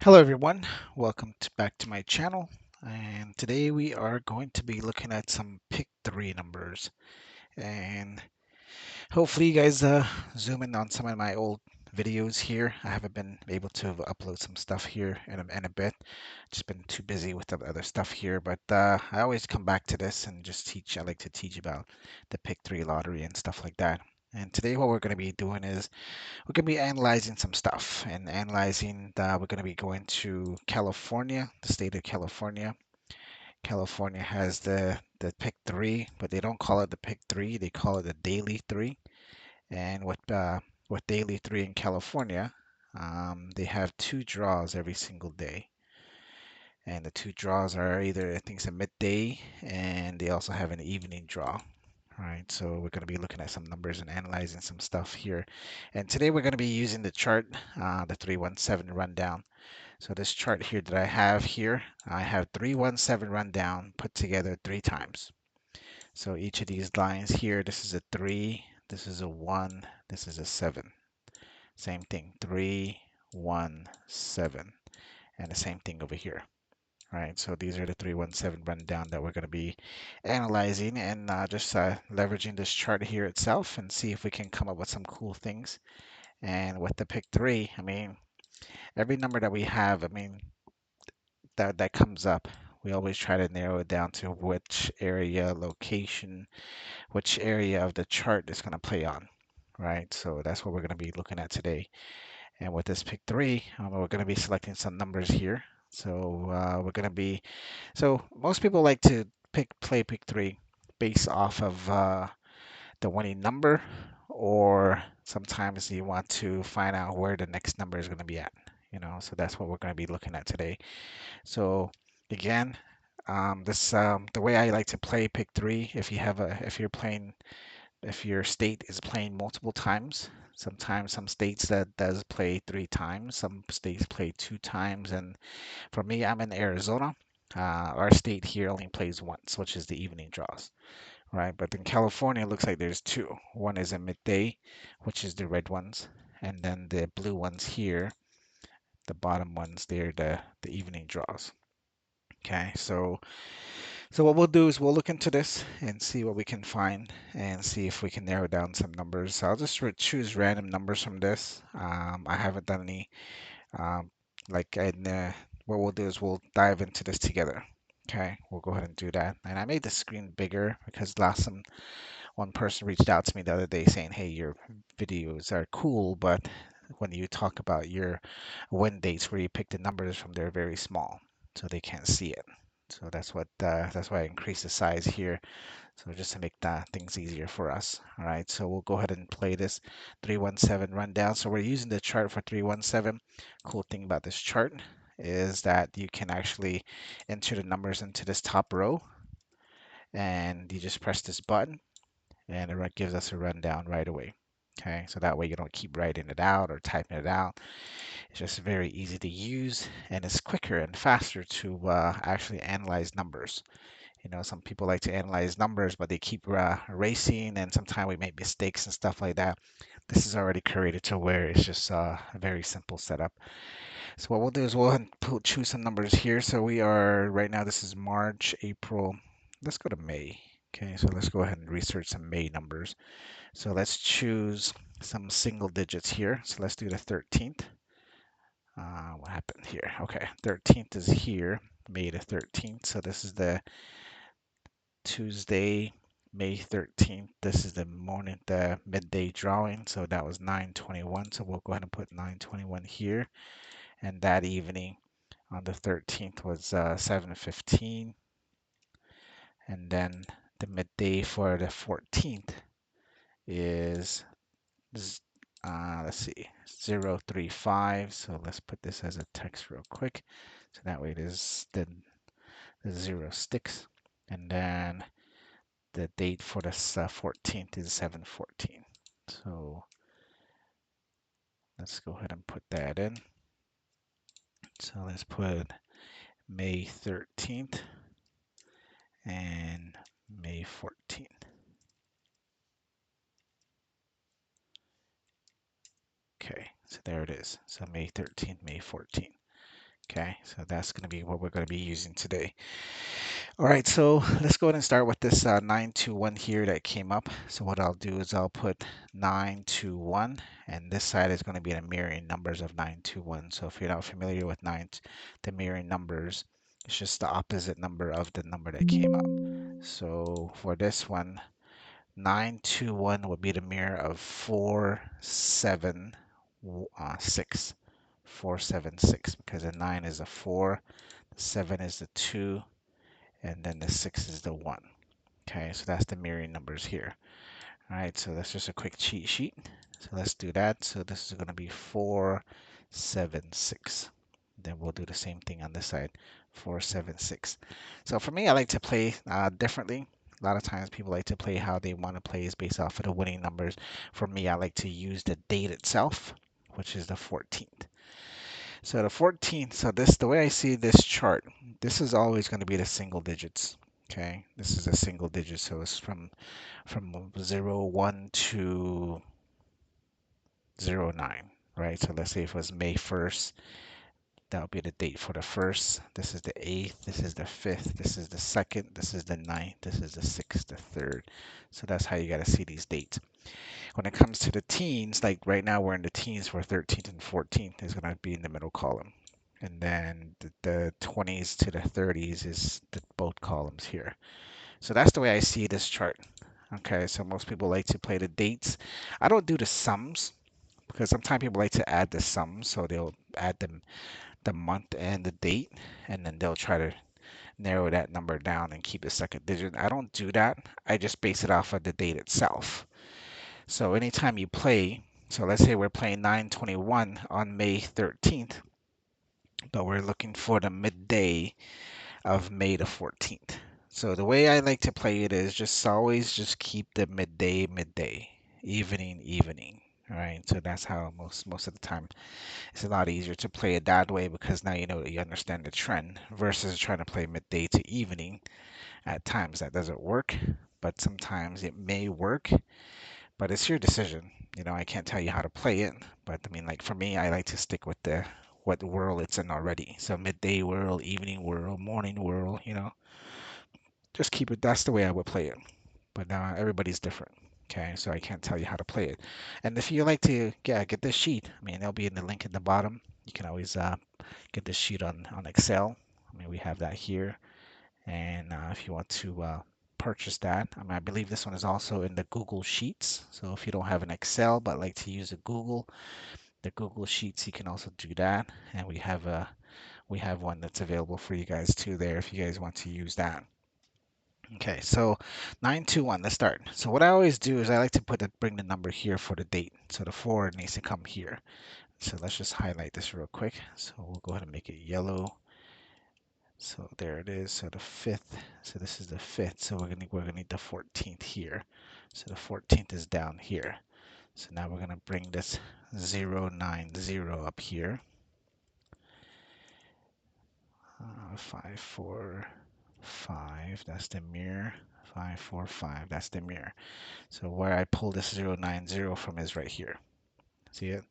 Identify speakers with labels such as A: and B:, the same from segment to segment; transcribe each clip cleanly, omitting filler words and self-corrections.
A: Hello everyone, back to my channel, and today we are going to be looking at some pick three numbers, and hopefully you guys zoom in on some of my old videos here. I haven't been able to upload some stuff here in a bit, just been too busy with the other stuff here, but I always come back to this and just teach. I like to teach about the pick three lottery and stuff like that. And today what we're going to be doing is we're going to be analyzing some stuff and we're going to be going to California, the state of California. California has the pick three, but they don't call it the pick three. They call it the daily three. And with daily three in California, they have two draws every single day. And the two draws are either, I think it's a midday, and they also have an evening draw. Right, so we're going to be looking at some numbers and analyzing some stuff here. And today we're going to be using the chart, the 317 rundown. So this chart here that I have here, I have 317 rundown put together three times. So each of these lines here, this is a 3, this is a 1, this is a 7. Same thing, 3, 1, 7. And the same thing over here. Right, so these are the 317 rundown that we're going to be analyzing and just leveraging this chart here itself and see if we can come up with some cool things. And with the pick three, I mean, every number that we have, I mean, that comes up, we always try to narrow it down to which area, location, which area of the chart is going to play on. Right, so that's what we're going to be looking at today. And with this pick three, we're going to be selecting some numbers here. So we're going to be so most people like to play pick three based off of the winning number, or sometimes you want to find out where the next number is going to be at. So that's what we're going to be looking at today. So again, this the way I like to play pick three. If your state is playing multiple times. Sometimes some states that does play three times, some states play two times, and for me, I'm in Arizona. Our state here only plays once, which is the evening draws, right? But in California, it looks like there's two. One is a midday, which is the red ones, and then the blue ones here, the bottom ones, they're the evening draws. Okay, so what we'll do is we'll look into this and see what we can find and see if we can narrow down some numbers. So I'll just choose random numbers from this. I haven't done any um, like, and what we'll do is we'll dive into this together. Okay, we'll go ahead and do that. And I made the screen bigger because last time one person reached out to me the other day saying, "Hey, your videos are cool, but when you talk about your win dates where you pick the numbers from, they're very small, so they can't see it." So that's why I increased the size here. So just to make that things easier for us. All right, so we'll go ahead and play this 317 rundown. So we're using the chart for 317. Cool thing about this chart is that you can actually enter the numbers into this top row and you just press this button and it gives us a rundown right away. Okay, so that way you don't keep writing it out or typing it out. It's just very easy to use and it's quicker and faster to actually analyze numbers. Some people like to analyze numbers, but they keep erasing, and sometimes we make mistakes and stuff like that. This is already created to where it's just a very simple setup. So what we'll do is we'll choose some numbers here. So we are right now, this is March, April. Let's go to May. Okay, so let's go ahead and research some May numbers. So let's choose some single digits here. So let's do the 13th. What happened here? Okay, 13th is here, May the 13th. So this is the Tuesday, May 13th. This is the midday drawing. So that was 9:21. So we'll go ahead and put 9:21 here. And that evening on the 13th was 7:15. And then the midday for the 14th is, let's see, 035. So let's put this as a text real quick. So that way it is the zero sticks. And then the date for the 14th is 7/14. So let's go ahead and put that in. So let's put May 13th and May 14th. Okay, so there it is. So May 13th, May 14th. Okay, so that's going to be what we're going to be using today. All right, so let's go ahead and start with this 921 here that came up. So what I'll do is I'll put 921, and this side is going to be the mirroring numbers of 921. So if you're not familiar with the mirroring numbers, it's just the opposite number of the number that came up. So for this one, 921 would be the mirror of 476. 476, because the 9 is a 4, the 7 is the 2, and then the 6 is the 1. Okay, so that's the mirroring numbers here. All right, so that's just a quick cheat sheet. So let's do that. So this is going to be 476. Then we'll do the same thing on this side, 476. So for me, I like to play differently. A lot of times people like to play how they want to play is based off of the winning numbers. For me, I like to use the date itself, which is the 14th. So the 14th, so this, the way I see this chart, this is always going to be the single digits. Okay, this is a single digit, so it's from 01 to 09, right? So let's say if it was May 1st, that'll be the date for the first. This is the 8th, this is the 5th, this is the 2nd, this is the 9th, this is the 6th, the 3rd. So that's how you got to see these dates. When it comes to the teens, like right now we're in the teens where 13th and 14th is going to be in the middle column. And then the 20s to the 30s is both columns here. So that's the way I see this chart. Okay, so most people like to play the dates. I don't do the sums because sometimes people like to add the sums, so they'll add the month and the date, and then they'll try to narrow that number down and keep the second digit. I don't do that. I just base it off of the date itself. So anytime you play, so let's say we're playing 921 on May 13th, but we're looking for the midday of May the 14th. So the way I like to play it is just always just keep the midday, evening. All right, so that's how most of the time it's a lot easier to play it that way because now you know that you understand the trend versus trying to play midday to evening. At times that doesn't work, but sometimes it may work, but it's your decision. You know, I can't tell you how to play it, but I mean, like for me, I like to stick with the what world it's in already. So midday world, evening world, morning world, you know, just keep it. That's the way I would play it. But everybody's different. Okay, so I can't tell you how to play it. And if you like to get this sheet, I mean, there'll be in the link in the bottom. You can always get this sheet on Excel. I mean, we have that here. And if you want to purchase that, I mean, I believe this one is also in the Google Sheets. So if you don't have an Excel but like to use the Google Sheets, you can also do that. And we have one that's available for you guys too there if you guys want to use that. Okay, so 921, let's start. So what I always do is I like to bring the number here for the date. So the 4 needs to come here. So let's just highlight this real quick. So we'll go ahead and make it yellow. So there it is. So the 5th. So this is the 5th. So we're gonna need the 14th here. So the 14th is down here. So now we're gonna bring this 090 up here. 545. That's the mirror. 545. That's the mirror. So where I pull this 090 from is right here. See it?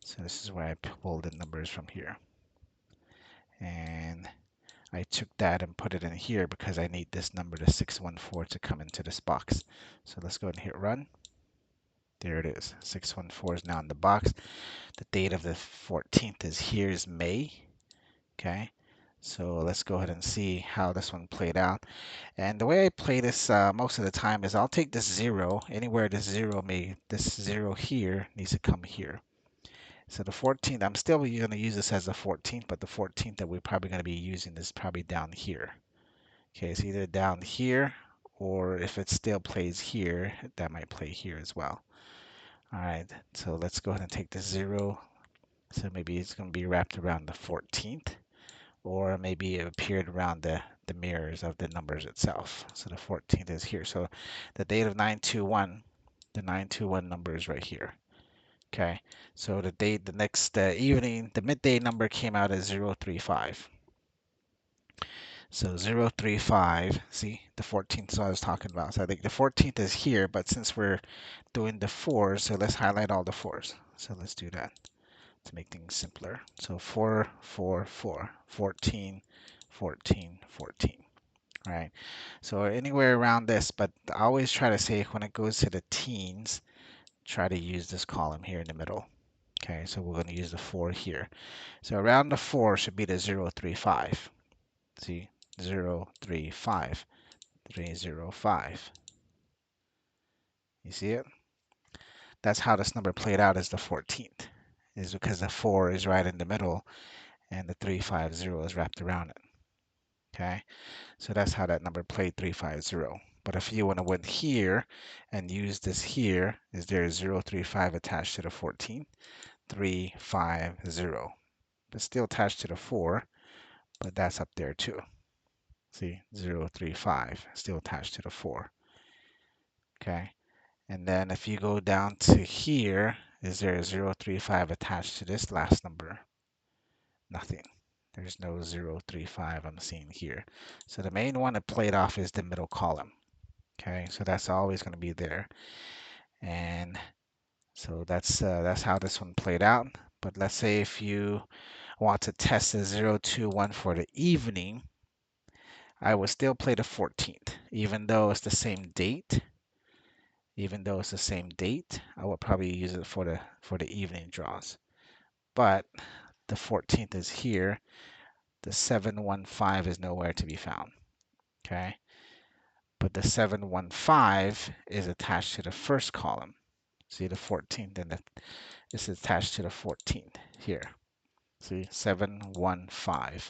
A: So this is where I pulled the numbers from here. And I took that and put it in here because I need this number, the 614, to come into this box. So let's go ahead and hit run. There it is. 614 is now in the box. The date of the 14th is here is May. Okay. So let's go ahead and see how this one played out. And the way I play this most of the time is I'll take this 0, anywhere this 0 here needs to come here. So the 14th, I'm still going to use this as the 14th, but the 14th that we're probably going to be using is probably down here. Okay, it's either down here, or if it still plays here, that might play here as well. All right, so let's go ahead and take the 0. So maybe it's going to be wrapped around the 14th, or maybe it appeared around the mirrors of the numbers itself. So the 14th is here. So the date of 921, the 921 number is right here. Okay, so the date, the next evening, the midday number came out as 035. So 035, see, the 14th is what I was talking about. So I think the 14th is here, but since we're doing the 4s, so let's highlight all the 4s. So let's do that. to make things simpler. So 4, 4, 4, 14, 14, 14. Right? So anywhere around this, but I always try to say when it goes to the teens, try to use this column here in the middle. Okay, so we're going to use the 4 here. So around the 4 should be the 0, 3, 5. See, 0, 3, 5, 3, 0, 5. You see it? That's how this number played out as the 14th, is because the 4 is right in the middle and the 350 is wrapped around it. Okay, so that's how that number played 350. But if you want to went here and use this here, is there 035 attached to the 14? 350. It's still attached to the 4, but that's up there too. See, 035 still attached to the 4. Okay, and then if you go down to here, is there a 035 attached to this last number? Nothing. There's no 035 I'm seeing here. So the main one that played off is the middle column. Okay, so that's always going to be there. And so that's how this one played out. But let's say if you want to test the 021 for the evening, I would still play the 14th, even though it's the same date. Even though it's the same date, I would probably use it for the evening draws. But the 14th is here. The 715 is nowhere to be found. Okay, but the 715 is attached to the first column. See the 14th, and it's attached to the 14th here. See, 715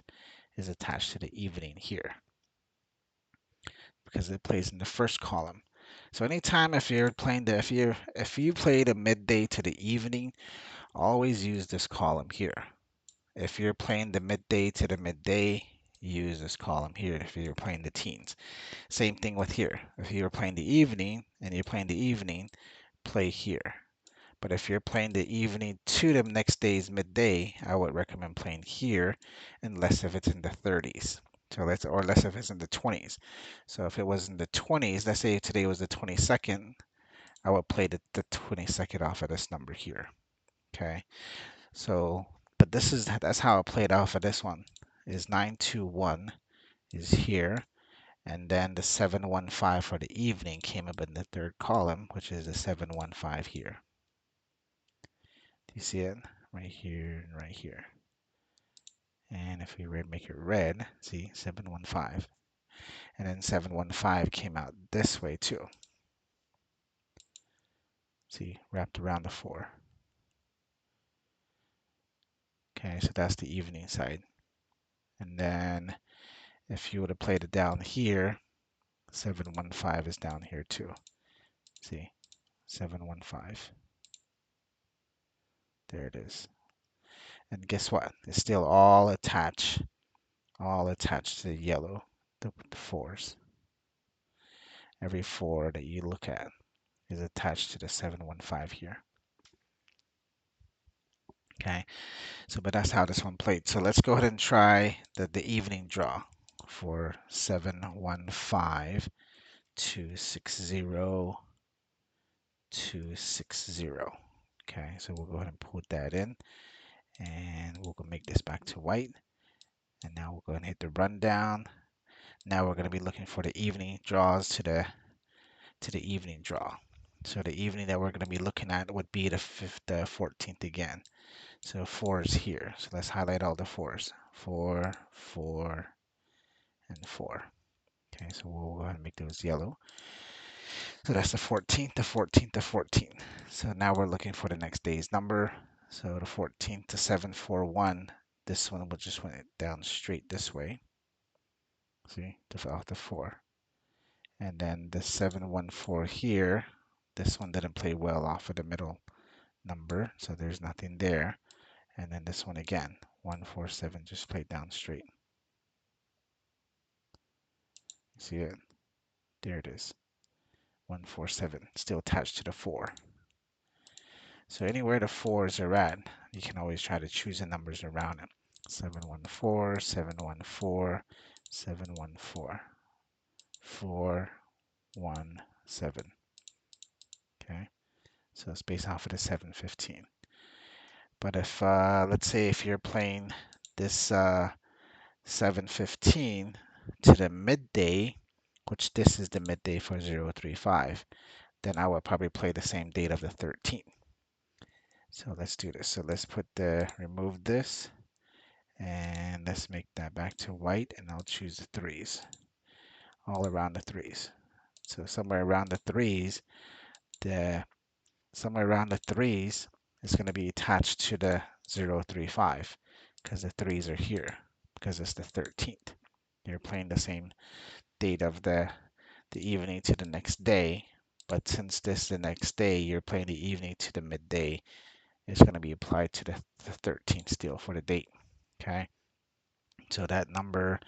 A: is attached to the evening here because it plays in the first column. So anytime if you're playing if you play the midday to the evening, always use this column here. If you're playing the midday to the midday, use this column here if you're playing the teens. Same thing with here. If you're playing the evening and you're playing the evening, play here. But if you're playing the evening to the next day's midday, I would recommend playing here, unless if it's in the 30s. So or less if it's in the 20s. So if it was in the 20s, let's say today was the 22nd, I would play the 22nd off of this number here. Okay. So, but that's how it played off of this one. Is 921 is here, and then the 715 for the evening came up in the third column, which is the 715 here. Do you see it? Right here and right here. And if we make it red, see 715. And then 715 came out this way too. See, wrapped around the 4. Okay, so that's the evening side. And then if you would have played it down here, 715 is down here too. See, 715. There it is. And guess what? It's still all attached to the yellow, the 4s. Every 4 that you look at is attached to the 715 here. Okay, so but that's how this one played. So let's go ahead and try the evening draw for 715 260 260. Okay, so we'll go ahead and put that in, and we'll go make this back to white. And now we'll go ahead and hit the rundown. Now we're going to be looking for the evening draws to the evening draw. So the evening that we're going to be looking at would be the 14th again. So 4 is here. So let's highlight all the 4s. 4, 4, and 4. Okay, so we'll go ahead and make those yellow. So that's the 14th, the 14th, the 14th. So now we're looking for the next day's number. So the 14th to 741. This one will just went down straight this way. See, off the 4. And then the 714 here, this one didn't play well off of the middle number, so there's nothing there. And then this one again, 147 just played down straight. See it? There it is. 147, still attached to the 4. So anywhere the 4s are at, you can always try to choose the numbers around it. 714, 714, 714, 417. Okay, so it's based off of the 715. But if, let's say if you're playing this 7:15 to the midday, which this is the midday for 035, then I would probably play the same date of the 13th. So let's do this. So let's remove this and let's make that back to white, and I'll choose the threes, all around the threes. So the somewhere around the threes is going to be attached to the 035 because the threes are here because it's the 13th. You're playing the same date of the evening to the next day, but since this is the next day, you're playing the evening to the midday. It's going to be applied to the 13th still for the date. Okay, so that number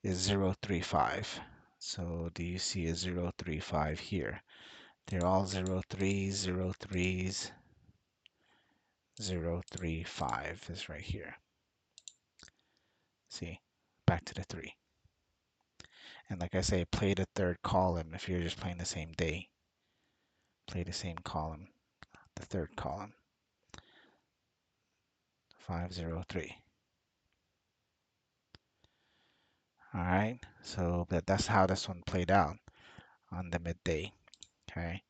A: is 035. So do you see a 035 here? They're all 03s, 03s, 035 is right here. See, back to the 3. And like I say, play the third column if you're just playing the same day. Play the same column, the third column, 503. All right, so that's how this one played out on the midday. Okay,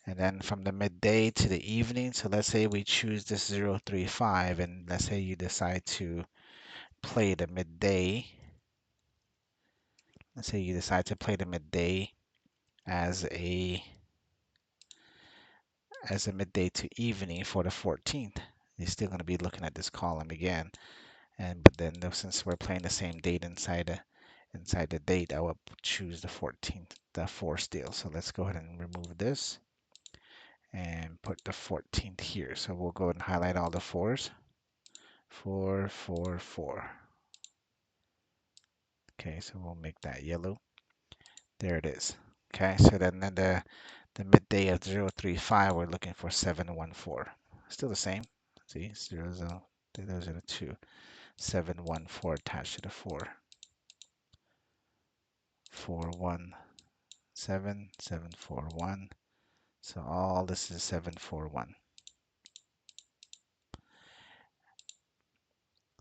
A: and then from the midday to the evening, so let's say we choose this 035, and let's say you decide to play the midday. Let's say you decide to play the midday as a midday to evening for the 14th. You're still going to be looking at this column again, but then since we're playing the same date inside the date, I will choose the 14th, the 4 still. So let's go ahead and remove this and put the 14th here. So we'll go ahead and highlight all the 4s. 4, 4, 4. Okay, so we'll make that yellow. There it is. Okay, so then the midday of 035, we're looking for 714. Still the same. See, 0, 0, those are the 2. 714 attached to the 4. 417, 741. So all this is 741.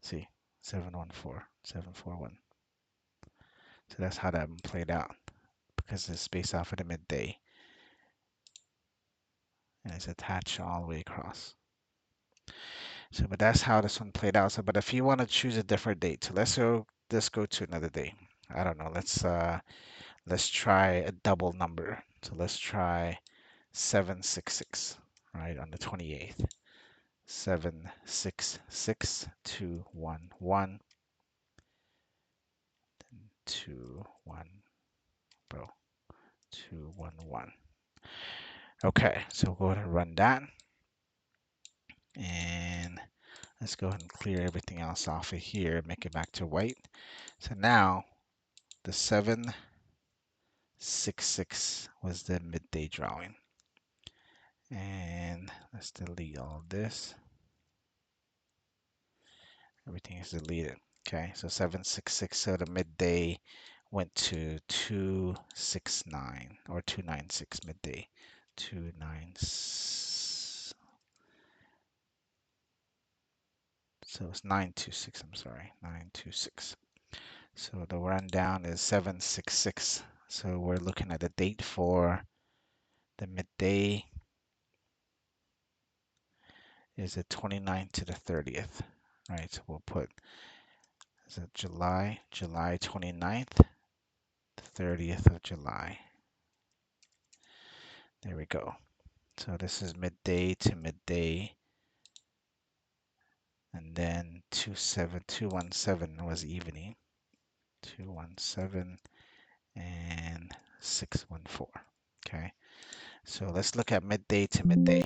A: See, 714, 741. So that's how that played out because it's based off of the midday and it's attached all the way across. So, but that's how this one played out. So, but if you want to choose a different date, so let's go to another day. I don't know. Let's try a double number. So let's try 766, right, on the 28th. 766 211 21, bro, 211. Okay, so we'll go ahead and run that. And let's go ahead and clear everything else off of here, make it back to white. So now the 766 was the midday drawing. And let's delete all this. Everything is deleted. Okay, so 766, so the midday went to 269 or 296 midday. 296. So it's 926, I'm sorry, 926. So the rundown is 766. So we're looking at the date for the midday is the 29th to the 30th. Right, so we'll put, is it July 29th, the 30th of July. There we go. So this is midday to midday. And then 217 was evening. 217 and 614. Okay. So let's look at midday to midday.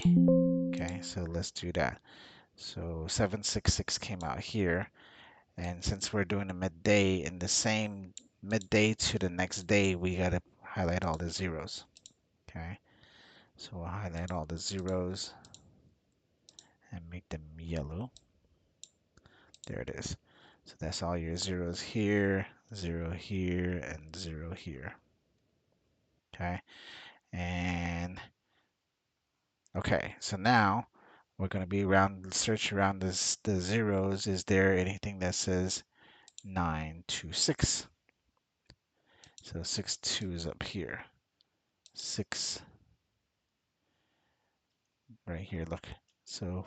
A: Okay, so let's do that. So 766 came out here. And since we're doing a midday, in the same midday to the next day, we got to highlight all the zeros. Okay, so we'll highlight all the zeros and make them yellow. There it is. So that's all your zeros here, 0 here, and 0 here. Okay, and okay, so now We're going to be around, search around the zeros. Is there anything that says 926? So 62 is up here. 6 right here, look. So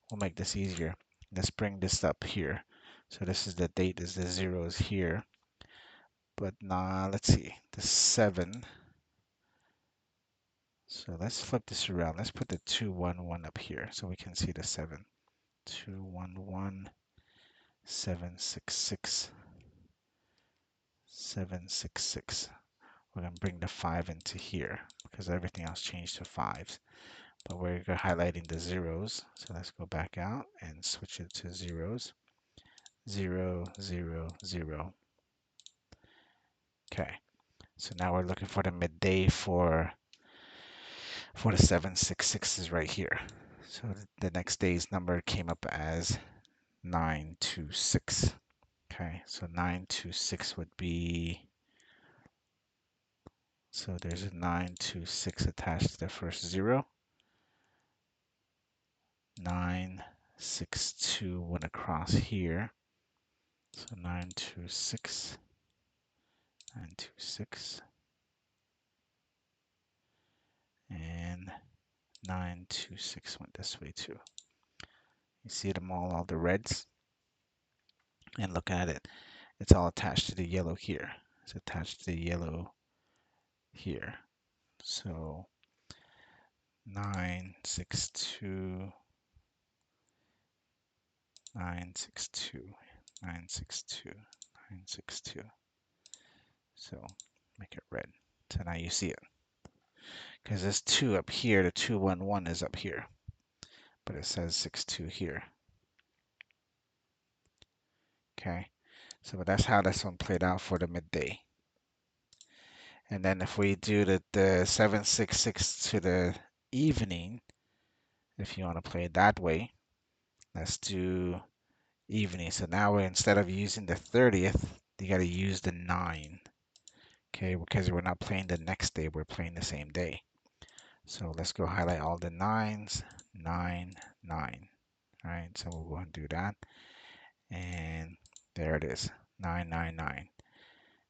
A: we'll make this easier. Let's bring this up here. So this is the date, is the zeros here. But nah, let's see, the 7. So let's flip this around. Let's put the 211 up here so we can see the 7. 211, 766, 766. We're going to bring the 5 into here because everything else changed to 5s. But we're highlighting the zeros. So let's go back out and switch it to zeros. 0, 0, 0. Okay. So now we're looking for the midday for the 766 is right here. So the next day's number came up as 926. Okay, so 926 would be, so there's a 926 attached to the first zero. 962 went across here. So 926, 926, and 926 went this way too. You see them all the reds? And look at it. It's all attached to the yellow here. It's attached to the yellow here. So 962, 962, 962, 962. So make it red. So now you see it. Because this 2 up here, the 211 is up here. But it says 62 here. Okay. So but that's how this one played out for the midday. And then if we do the 766 to the evening, if you want to play it that way, let's do evening. So now instead of using the 30th, you got to use the 9. Okay, because we're not playing the next day, we're playing the same day. So let's go highlight all the 9s. 9, 9. All right, so we'll go and do that. And there it is, 999.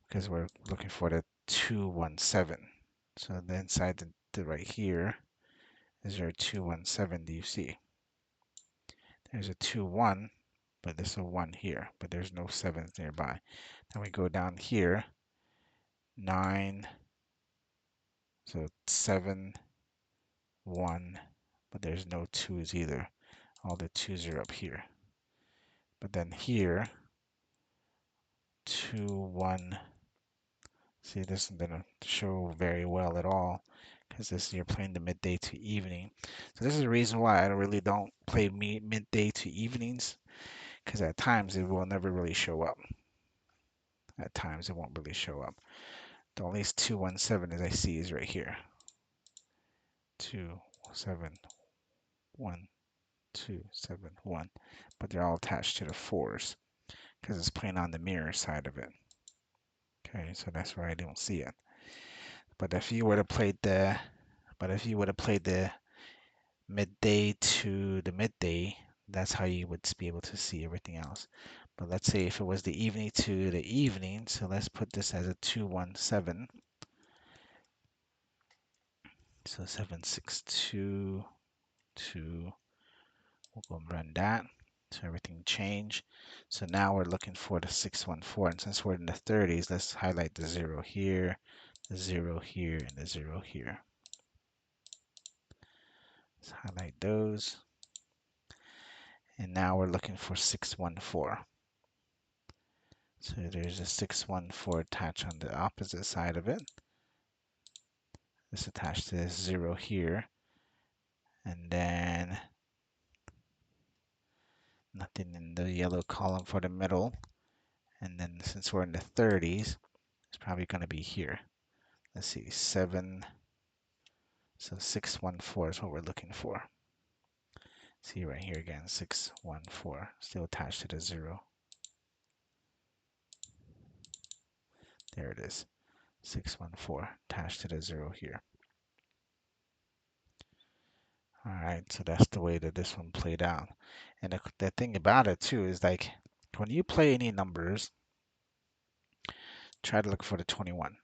A: Because we're looking for the 217. So the inside the right here is there a 217, do you see? There's a 2-1, but there's a 1 here, but there's no 7s nearby. Then we go down here, 9, so 7, 1, but there's no 2s either. All the 2s are up here. But then here, 2, 1, see this didn't show very well at all because this you're playing the midday to evening. So this is the reason why I really don't play midday to evenings, because at times it will never really show up. At times it won't really show up. The only 217 as I see is right here. 2, 7, 1, 2, 7, 1. But they're all attached to the 4s because it's playing on the mirror side of it. Okay, so that's why I don't see it. But if you would have played the midday to the midday, that's how you would be able to see everything else. But let's say if it was the evening to the evening, so let's put this as a 217. So 762, 2, we'll go and run that. So everything changed. So now we're looking for the 614. And since we're in the 30s, let's highlight the 0 here, the 0 here, and the 0 here. Let's highlight those. And now we're looking for 614. So there's a 614 attached on the opposite side of it. It's attached to this 0 here. And then nothing in the yellow column for the middle. And then since we're in the 30s, it's probably going to be here. Let's see, 7. So 614 is what we're looking for. See right here again, 614, still attached to the 0. There it is, 614, attached to the 0 here. All right, so that's the way that this one played out. And the thing about it too is like when you play any numbers, try to look for the 21.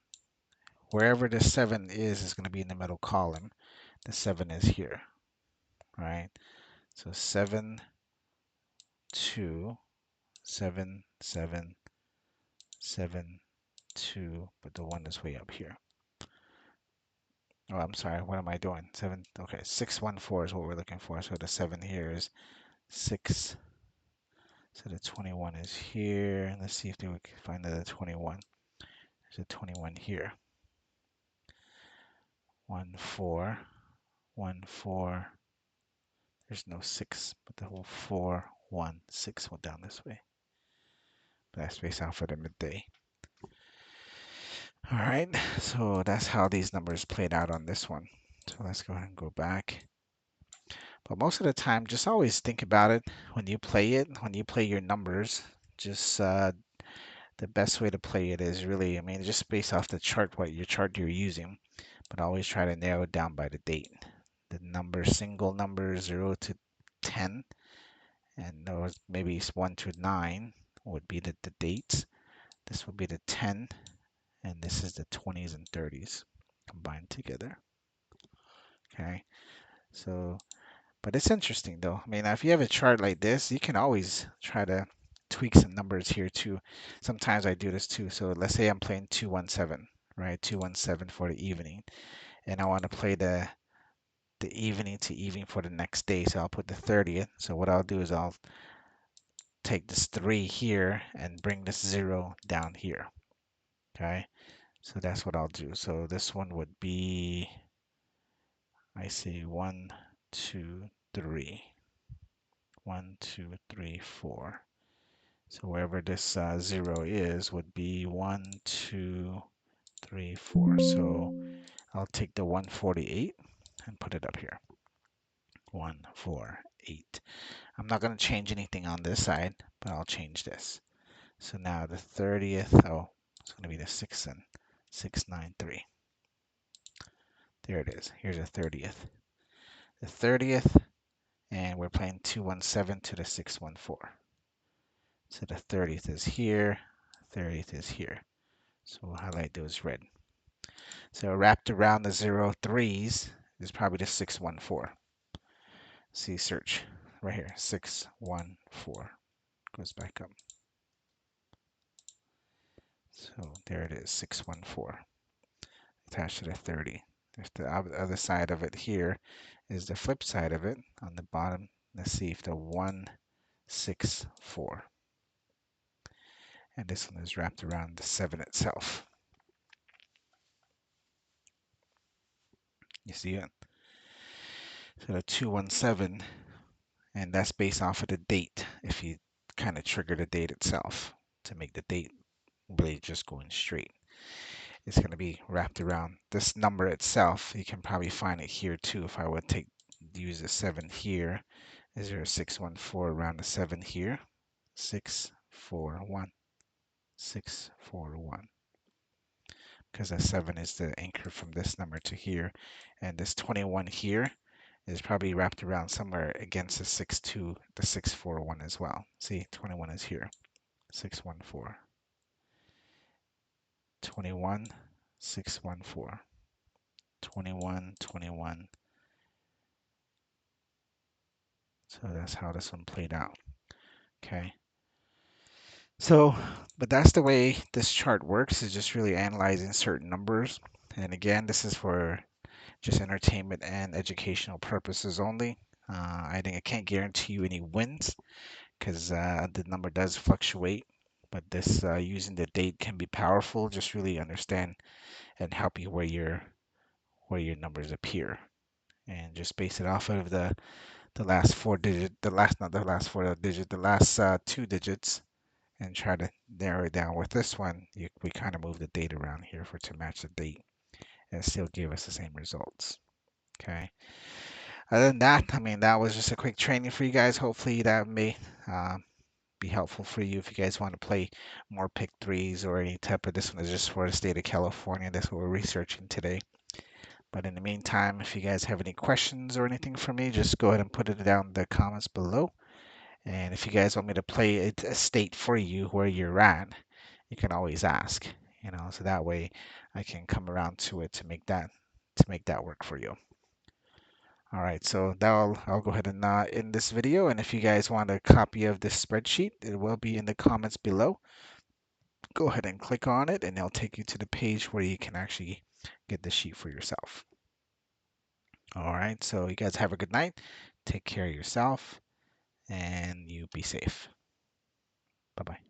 A: Wherever the 7 is going to be in the middle column. The 7 is here, right? So 7, 2, 7, 7, 7, 2, but the 1 is way up here. Oh, I'm sorry, what am I doing? 7, okay, 614 is what we're looking for. So the 7 here is 6. So the 21 is here. Let's see if we can find the 21. There's a 21 here. 1, 4, 1, 4. There's no 6, but the whole 4, 1, 6 went down this way. That's based off of the midday. All right, so that's how these numbers played out on this one. So let's go ahead and go back. But most of the time, just always think about it when you play it, when you play your numbers. Just the best way to play it is really, I mean, just based off the chart, what your chart you're using, but always try to narrow it down by the date. The number, single number 0 to 10, and those maybe 1 to 9 would be the dates. This would be the 10, and this is the 20s and 30s combined together. Okay, so, but it's interesting though. I mean, if you have a chart like this, you can always try to tweak some numbers here too. Sometimes I do this too. So let's say I'm playing 217, right? 217 for the evening, and I want to play the evening to evening for the next day. So I'll put the 30th. So what I'll do is I'll take this 3 here and bring this 0 down here. Okay, so that's what I'll do. So this one would be, I see 1, 2, 3. 1, 2, 3, 4. So wherever this 0 is would be 1, 2, 3, 4. So I'll take the 148 and put it up here. 148. I'm not going to change anything on this side, but I'll change this. So now the 30th, oh, it's going to be the 6 and 693. There it is. Here's the 30th. The 30th, and we're playing 217 to the 614. So the 30th is here, 30th is here. So we'll highlight those red. So wrapped around the 03s is probably the 614. See, search right here, 614. Goes back up. So there it is, 614. Attached to the 30. There's the other side of it here is the flip side of it on the bottom. Let's see if the 164. And this one is wrapped around the 7 itself. You see it? So the 217, and that's based off of the date. If you kind of trigger the date itself to make the date really just going straight, it's going to be wrapped around this number itself. You can probably find it here too. If I would use the 7 here, is there a 614 around the 7 here? 641, 641. Because the 7 is the anchor from this number to here, and this 21 here is probably wrapped around somewhere against the 62, the 641 as well. See, 21 is here, 614, 21, 614, 21, 21. So that's how this one played out. Okay. So, but that's the way this chart works, is just really analyzing certain numbers. And again, this is for just entertainment and educational purposes only. I think I can't guarantee you any wins because the number does fluctuate, but this using the date can be powerful. Just really understand and help you where your numbers appear, and just base it off of the last 4 digit, the last not the last 4 digit, the last 2 digits, and try to narrow it down. With this one, we kind of move the date around here for to match the date and still give us the same results. Okay. Other than that, I mean, that was just a quick training for you guys. Hopefully that may be helpful for you if you guys want to play more pick threes or any type of, this one is just for the state of California. That's what we're researching today. But in the meantime, if you guys have any questions or anything for me, just go ahead and put it down in the comments below. And if you guys want me to play it a state for you where you're at, you can always ask, so that way I can come around to it to make that work for you. All right, so I'll go ahead and end this video. And if you guys want a copy of this spreadsheet, it will be in the comments below. Go ahead and click on it, and it'll take you to the page where you can actually get the sheet for yourself. All right, so you guys have a good night. Take care of yourself, and you be safe. Bye bye.